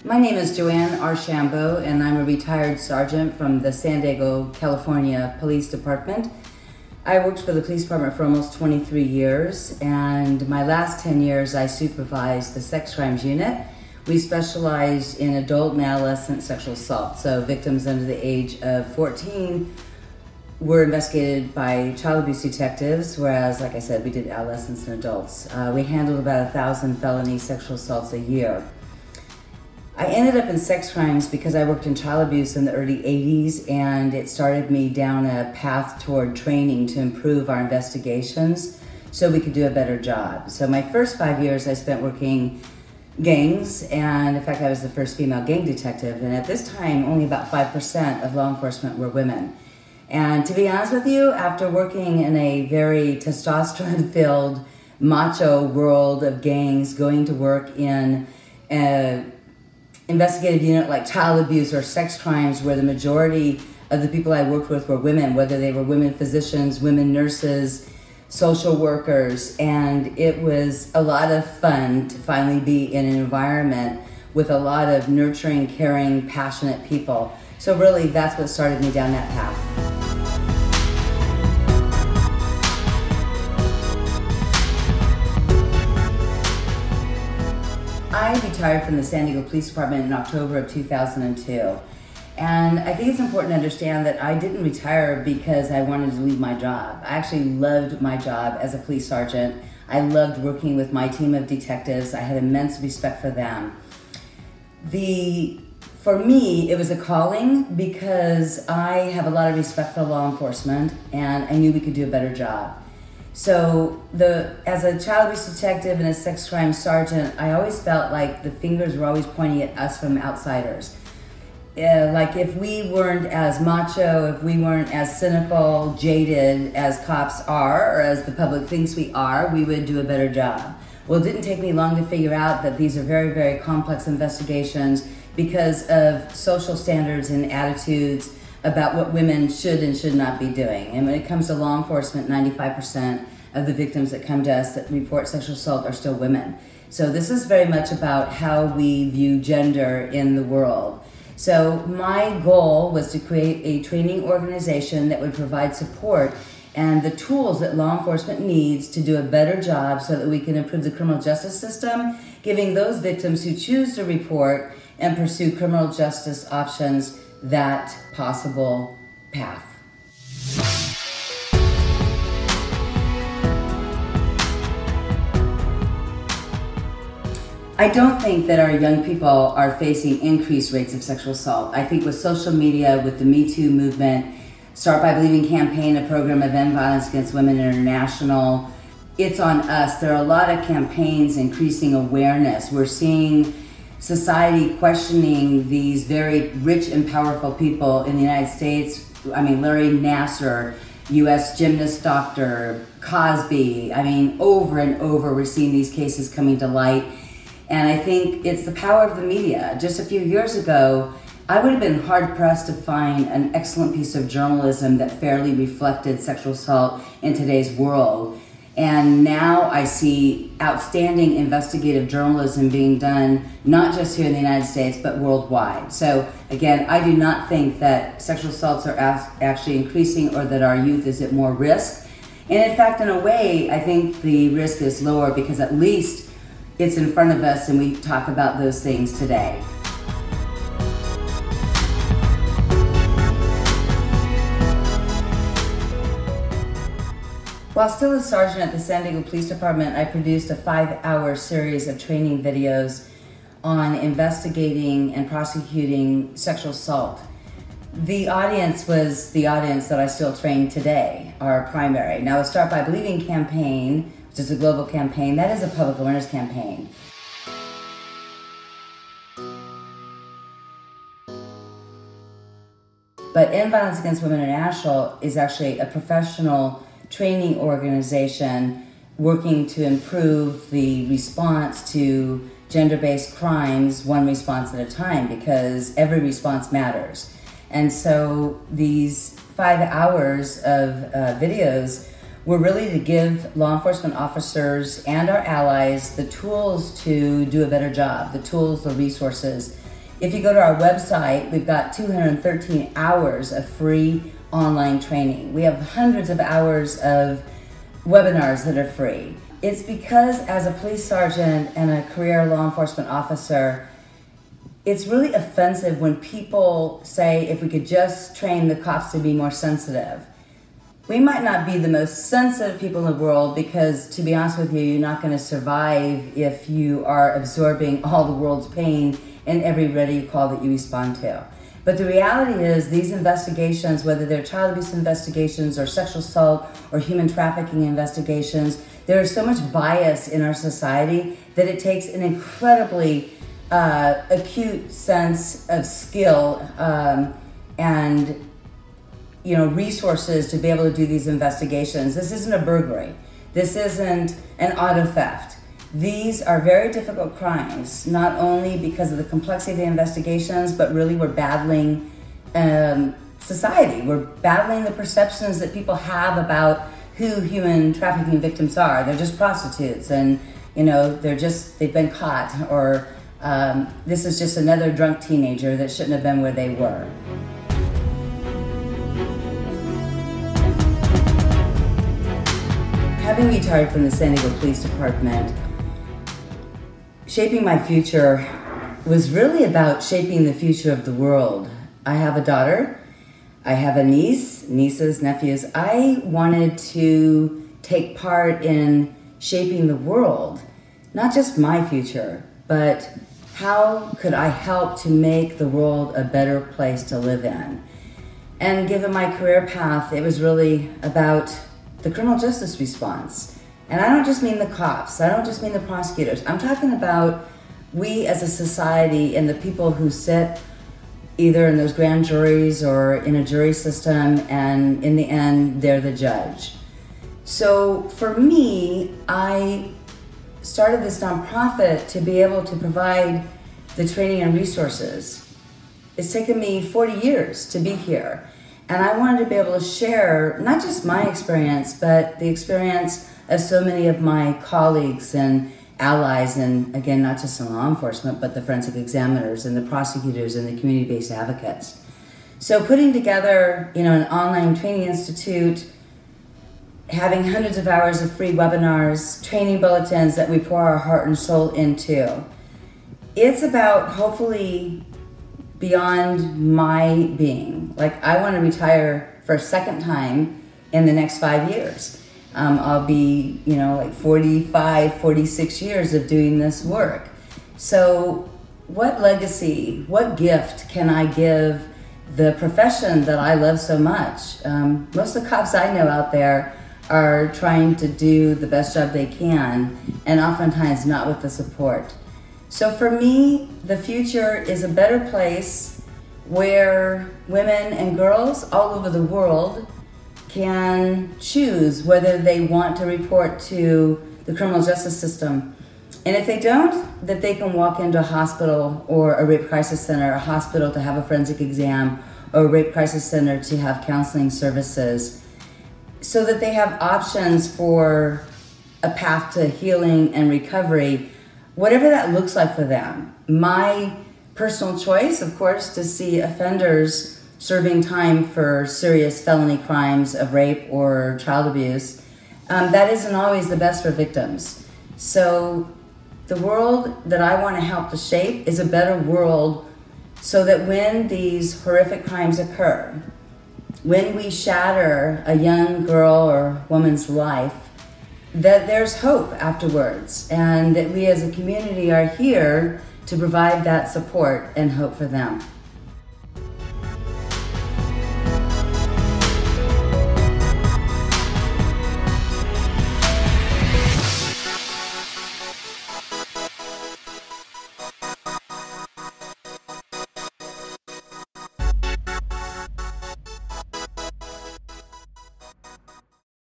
My name is Joanne Archambault, and I'm a retired sergeant from the San Diego, California Police Department. I worked for the police department for almost 23 years, and my last 10 years I supervised the sex crimes unit. We specialized in adult and adolescent sexual assault, so victims under the age of 14 were investigated by child abuse detectives, whereas, like I said, we did adolescents and adults. We handled about 1,000 felony sexual assaults a year. I ended up in sex crimes because I worked in child abuse in the early 80s, and it started me down a path toward training to improve our investigations so we could do a better job. So my first 5 years I spent working gangs, and in fact I was the first female gang detective, and at this time only about 5% of law enforcement were women. And to be honest with you, after working in a very testosterone-filled macho world of gangs, going to work in a investigative unit like child abuse or sex crimes, where the majority of the people I worked with were women, whether they were women physicians, women nurses, social workers, and it was a lot of fun to finally be in an environment with a lot of nurturing, caring, passionate people. So really, that's what started me down that path. I retired from the San Diego Police Department in October of 2002. And I think it's important to understand that I didn't retire because I wanted to leave my job. I actually loved my job as a police sergeant. I loved working with my team of detectives. I had immense respect for them. For me, it was a calling because I have a lot of respect for law enforcement, and I knew we could do a better job. So as a child abuse detective and a sex crime sergeant, I always felt like the fingers were always pointing at us from outsiders. Like if we weren't as macho, if we weren't as cynical, jaded as cops are, or as the public thinks we are, we would do a better job. Well, it didn't take me long to figure out that these are very, very complex investigations because of social standards and attitudes about what women should and should not be doing. And when it comes to law enforcement, 95% of the victims that come to us that report sexual assault are still women. So this is very much about how we view gender in the world. So my goal was to create a training organization that would provide support and the tools that law enforcement needs to do a better job so that we can improve the criminal justice system, giving those victims who choose to report and pursue criminal justice options that possible path. I don't think that our young people are facing increased rates of sexual assault. I think with social media, with the Me Too movement, Start By Believing campaign, a program of End Violence Against Women International, it's on us. There are a lot of campaigns increasing awareness. We're seeing society questioning these very rich and powerful people in the United States. I mean, Larry Nassar, U.S. gymnast doctor, Cosby. I mean, over and over, we're seeing these cases coming to light. And I think it's the power of the media. Just a few years ago, I would have been hard-pressed to find an excellent piece of journalism that fairly reflected sexual assault in today's world. And now I see outstanding investigative journalism being done, not just here in the United States, but worldwide. So again, I do not think that sexual assaults are actually increasing or that our youth is at more risk. And in fact, in a way, I think the risk is lower because at least it's in front of us and we talk about those things today. While still a sergeant at the San Diego Police Department, I produced a 5-hour series of training videos on investigating and prosecuting sexual assault. The audience was the audience that I still train today, our primary. Now the Start By Believing campaign, which is a global campaign, that is a public awareness campaign. But End Violence Against Women International is actually a professional training organization working to improve the response to gender-based crimes one response at a time, because every response matters. And so these 5 hours of videos were really to give law enforcement officers and our allies the tools to do a better job, the tools, the resources. If you go to our website, we've got 213 hours of free online training. We have hundreds of hours of webinars that are free. It's because as a police sergeant and a career law enforcement officer, it's really offensive when people say if we could just train the cops to be more sensitive. We might not be the most sensitive people in the world because, to be honest with you, you're not going to survive if you are absorbing all the world's pain in every radio call that you respond to. But the reality is these investigations, whether they're child abuse investigations or sexual assault or human trafficking investigations, there is so much bias in our society that it takes an incredibly acute sense of skill and resources to be able to do these investigations. This isn't a burglary. This isn't an auto theft. These are very difficult crimes, not only because of the complexity of the investigations, but really we're battling society. We're battling the perceptions that people have about who human trafficking victims are. They're just prostitutes and, they've been caught, or this is just another drunk teenager that shouldn't have been where they were. Having retired from the San Diego Police Department, shaping my future was really about shaping the future of the world. I have a daughter, I have a niece, nieces, nephews. I wanted to take part in shaping the world, not just my future, but how could I help to make the world a better place to live in? And given my career path, it was really about the criminal justice response. And I don't just mean the cops, I don't just mean the prosecutors. I'm talking about we as a society and the people who sit either in those grand juries or in a jury system, and in the end, they're the judge. So for me, I started this nonprofit to be able to provide the training and resources. It's taken me 40 years to be here. And I wanted to be able to share not just my experience, but the experience of so many of my colleagues and allies, and again, not just in law enforcement, but the forensic examiners and the prosecutors and the community-based advocates. So putting together, an online training institute, having hundreds of hours of free webinars, training bulletins that we pour our heart and soul into, it's about hopefully beyond my being. Like, I want to retire for a second time in the next 5 years. I'll be, 45, 46 years of doing this work. So what legacy, what gift can I give the profession that I love so much? Most of the cops I know out there are trying to do the best job they can, and oftentimes not with the support. So for me, the future is a better place where women and girls all over the world can choose whether they want to report to the criminal justice system. And if they don't, that they can walk into a hospital or a rape crisis center, a hospital to have a forensic exam, or a rape crisis center to have counseling services, so that they have options for a path to healing and recovery, whatever that looks like for them. My personal choice, of course, to see offenders serving time for serious felony crimes of rape or child abuse, that isn't always the best for victims. So the world that I want to help to shape is a better world, so that when these horrific crimes occur, when we shatter a young girl or woman's life, that there's hope afterwards, and that we as a community are here to provide that support and hope for them.